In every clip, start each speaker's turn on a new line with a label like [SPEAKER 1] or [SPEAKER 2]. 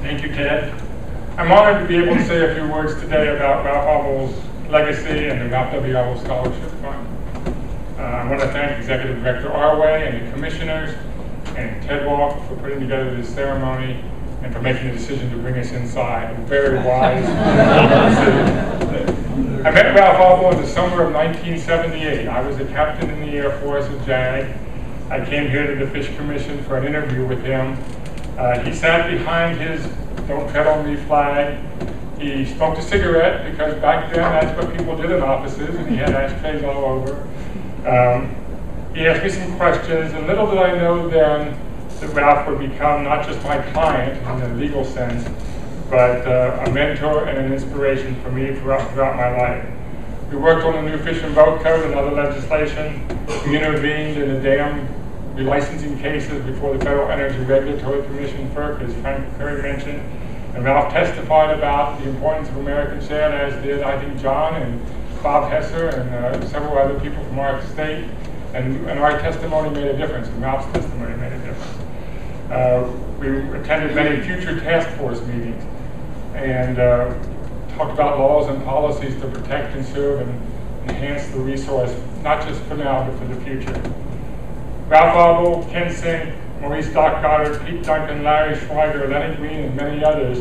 [SPEAKER 1] Thank you, Ted. I'm honored to be able to say a few words today about Ralph Abele's legacy and the Ralph W. Abele Scholarship Fund. I want to thank Executive Director Arway and the commissioners and Ted Walk for putting together this ceremony and for making the decision to bring us inside. A very wise decision. I met Ralph Abele in the summer of 1978. I was a captain in the Air Force at JAG. I came here to the Fish Commission for an interview with him. He sat behind his "Don't Tread on Me" flag. He smoked a cigarette because back then that's what people did in offices, and he had ashtrays all over. He asked me some questions, and little did I know then that Ralph would become not just my client in the legal sense, but a mentor and an inspiration for me throughout my life. We worked on the new Fish and Boat Code and other legislation. We intervened in the dam relicensing cases before the Federal Energy Regulatory Commission, FERC, as Frank Curry mentioned. And Ralph testified about the importance of American shale, as did, I think, John and Bob Hesser and several other people from our state. And our testimony made a difference, and Ralph's testimony made a difference. We attended many future task force meetings and talked about laws and policies to protect, conserve, and enhance the resource, not just for now, but for the future. Ralph Abele, Ken Sink, Maurice Doc Goddard, Pete Duncan, Larry Schweiger, Lenny Green, and many others,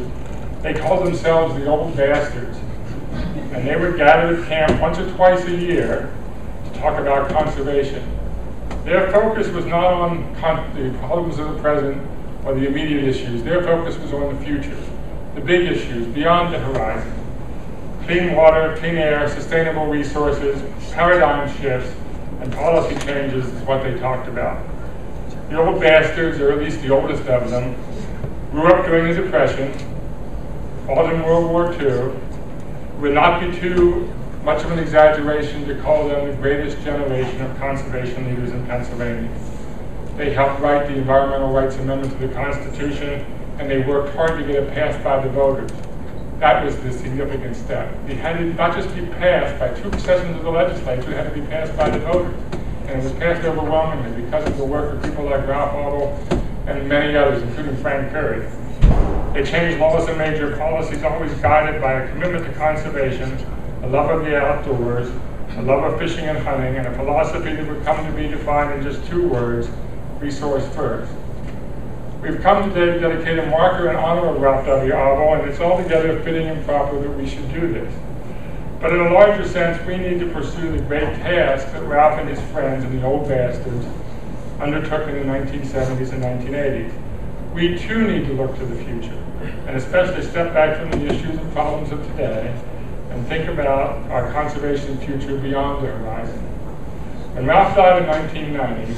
[SPEAKER 1] they called themselves the Old Bastards. And they would gather at camp once or twice a year to talk about conservation. Their focus was not on the problems of the present or the immediate issues. Their focus was on the future, the big issues beyond the horizon. Clean water, clean air, sustainable resources, paradigm shifts, and policy changes is what they talked about. The Old Bastards, or at least the oldest of them, grew up during the Depression, fought in World War II. It would not be too much of an exaggeration to call them the greatest generation of conservation leaders in Pennsylvania. They helped write the Environmental Rights Amendment to the Constitution, and they worked hard to get it passed by the voters. That was the significant step. It had to not just be passed by 2 sessions of the legislature, it had to be passed by the voters. And it was passed overwhelmingly because of the work of people like Ralph Abele and many others, including Frank Curry. They changed laws and major policies, always guided by a commitment to conservation, a love of the outdoors, a love of fishing and hunting, and a philosophy that would come to be defined in just 2 words: resource first. We've come today to dedicate a marker in honor of Ralph W. Abele, and it's altogether fitting and proper that we should do this. But in a larger sense, we need to pursue the great task that Ralph and his friends and the Old Bastards undertook in the 1970s and 1980s. We too need to look to the future, and especially step back from the issues and problems of today and think about our conservation future beyond the horizon. When Ralph died in 1990,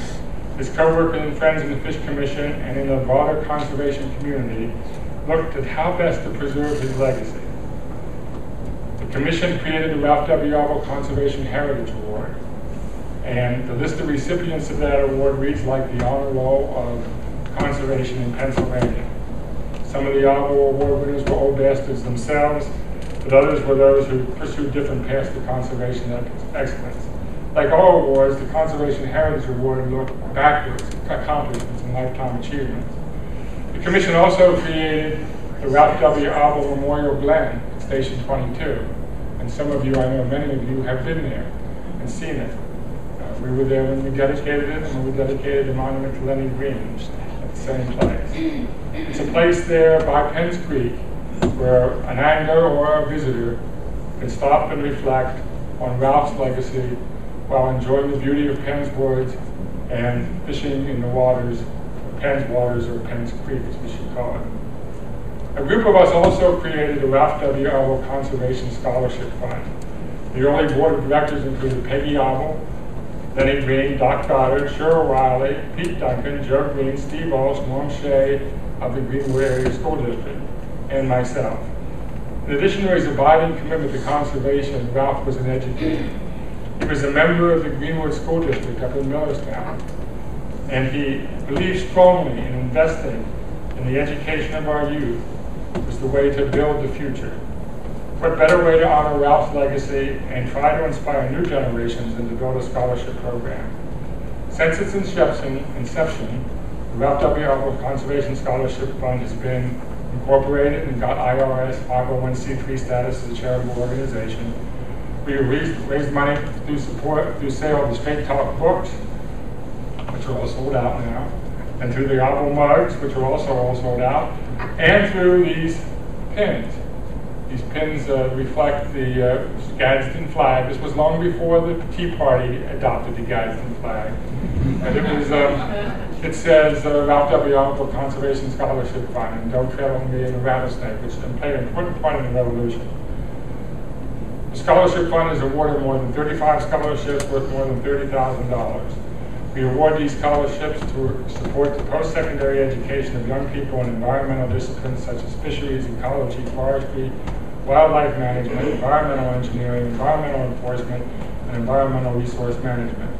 [SPEAKER 1] his co-workers and friends in the Fish Commission and in the broader conservation community looked at how best to preserve his legacy. The Commission created the Ralph W. Abele Conservation Heritage Award, and the list of recipients of that award reads like the honor roll of conservation in Pennsylvania. Some of the Abele Award winners were Old Bastards themselves, but others were those who pursued different paths to conservation excellence. Like all awards, the Conservation Heritage Award looked backwards at accomplishments and lifetime achievements. The Commission also created the Ralph W. Abele Memorial Glen at Station 22. And some of you, I know many of you, have been there and seen it. We were there when we dedicated it, and when we dedicated the monument to Lenny Green at the same place. It's a place there by Penns Creek where an angler or a visitor can stop and reflect on Ralph's legacy while enjoying the beauty of Penn's Woods and fishing in the waters, Penn's Waters, or Penn's Creek, as we should call it. A group of us also created the Ralph W. Abele Conservation Scholarship Fund. The early board of directors included Peggy Abele, Lenny Green, Doc Goddard, Cheryl Riley, Pete Duncan, Joe Green, Steve Walsh, Norm Shea of the Greenwood Area School District, and myself. In addition to his abiding commitment to conservation, Ralph was an educator. He was a member of the Greenwood School District up in Millerstown, and he believed strongly in investing in the education of our youth was the way to build the future. What better way to honor Ralph's legacy and try to inspire new generations than to build a scholarship program? Since its inception, the Ralph W. Abele Conservation Scholarship Fund has been incorporated and got IRS 501c3 status as a charitable organization. We raised money through sale of the Straight Talk books, which are all sold out now, and through the Abele mugs, which are also all sold out, and through these pins. These pins reflect the Gadsden flag. This was long before the Tea Party adopted the Gadsden flag. And it says Ralph W. Abele Conservation Scholarship Fund, and Don't Tread on Me and the Rattlesnake, which played an important part in the revolution. The Scholarship Fund has awarded more than 35 scholarships worth more than $30,000. We award these scholarships to support the post-secondary education of young people in environmental disciplines such as fisheries, ecology, forestry, wildlife management, environmental engineering, environmental enforcement, and environmental resource management.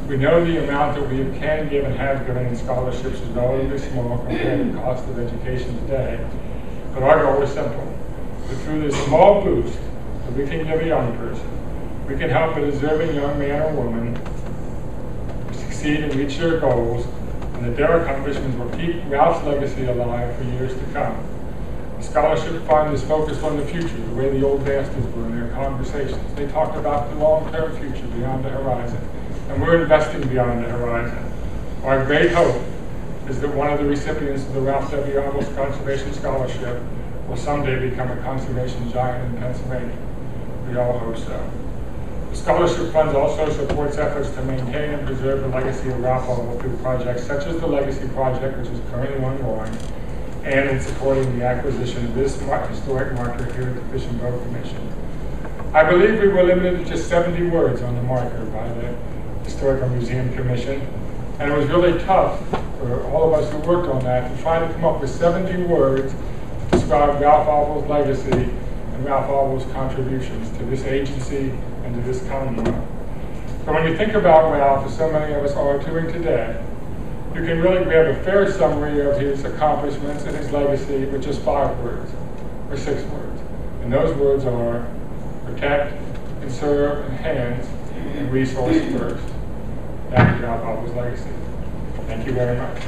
[SPEAKER 1] We know the amount that we can give and have given in scholarships is relatively small compared to the cost of education today, but our goal is simple. That through this small boost that we can give a young person, we can help a deserving young man or woman succeed and reach their goals, and that their accomplishments will keep Ralph's legacy alive for years to come. The Scholarship Fund is focused on the future, the way the old masters were in their conversations. They talked about the long-term future beyond the horizon, and we're investing beyond the horizon. Our great hope is that one of the recipients of the Ralph W. Abele Conservation Scholarship will someday become a conservation giant in Pennsylvania. We all hope so. The Scholarship Fund also supports efforts to maintain and preserve the legacy of Ralph Abele through projects such as the Legacy Project, which is currently ongoing, and in supporting the acquisition of this historic marker here at the Fish and Boat Commission. I believe we were limited to just 70 words on the marker by the Historical Museum Commission, and it was really tough for all of us who worked on that to try to come up with 70 words to describe Ralph Abele's legacy and Ralph Abele's contributions to this agency and to this Commonwealth. But when you think about Ralph, as so many of us are doing today, you can really grab a fair summary of his accomplishments and his legacy with just 5 words, or 6 words. And those words are protect, conserve, enhance, and resource first. That is Ralph Abele's legacy. Thank you very much.